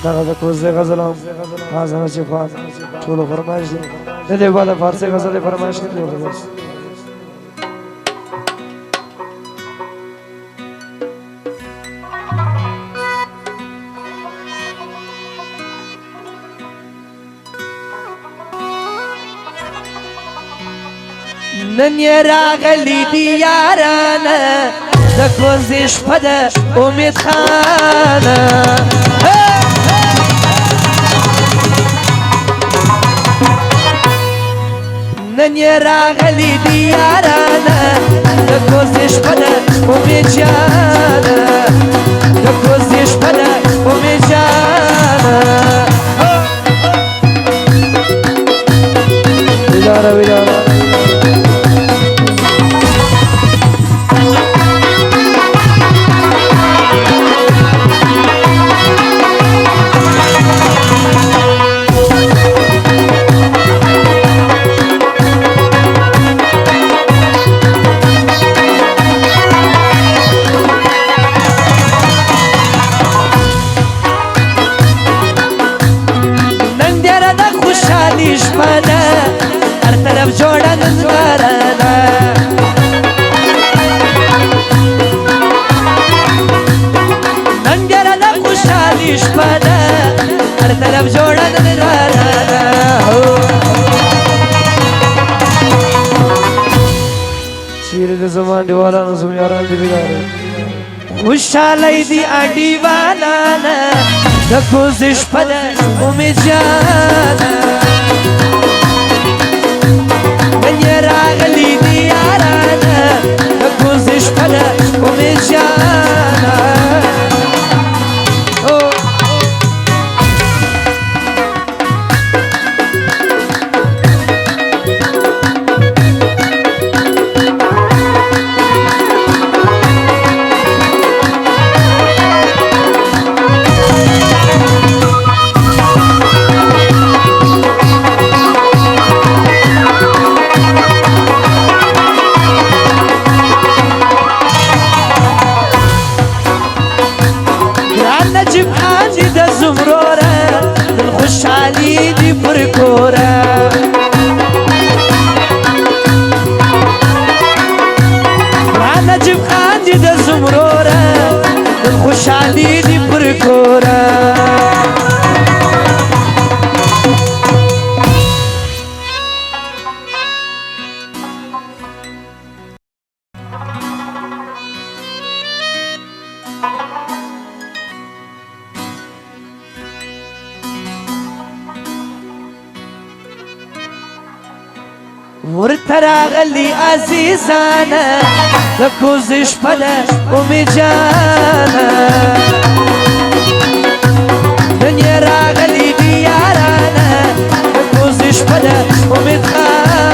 دغه د کوزې غزل هم خازنه چې خوا ټولو فرمایش دي د دې بعد فارسي غزل فرمایش کړي بس نن یې راغلی دی یارانه د کوزې شپه د امید خانه نن یې راغلی دی یارانه د کوزې شپه د امید جانه د کوزې شپه د امید جانه ویداره ویداره جوړه ننداره نن ډېره د خوشحالي شپه ده هر طرف جوړه ننداره چیرې د زما انډیوالانو زموږ یاران دي بیداره خوشحالی دي انډیوالانه د کوزې شپه ده امید جانه نن یې راغلی دی یارانه د کوزې شپه ده امید جانه خوشحالی دی پر کوره را نجیب خان دی د زمروره خوشحالی دی پر کوره ورته راغلی عزیزانه د کوزې شپه ده امید جانه نن یې راغلی دی یارانه د کوزې شپه ده امید خانه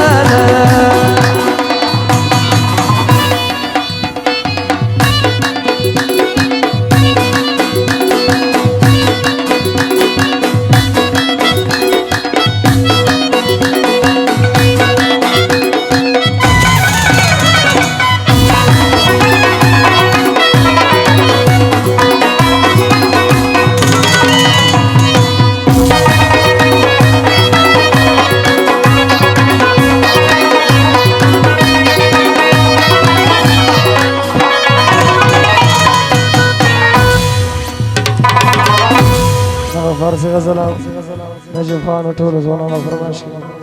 فارسي غزل نجيب خان ټول ځوانانو فرمایش کړي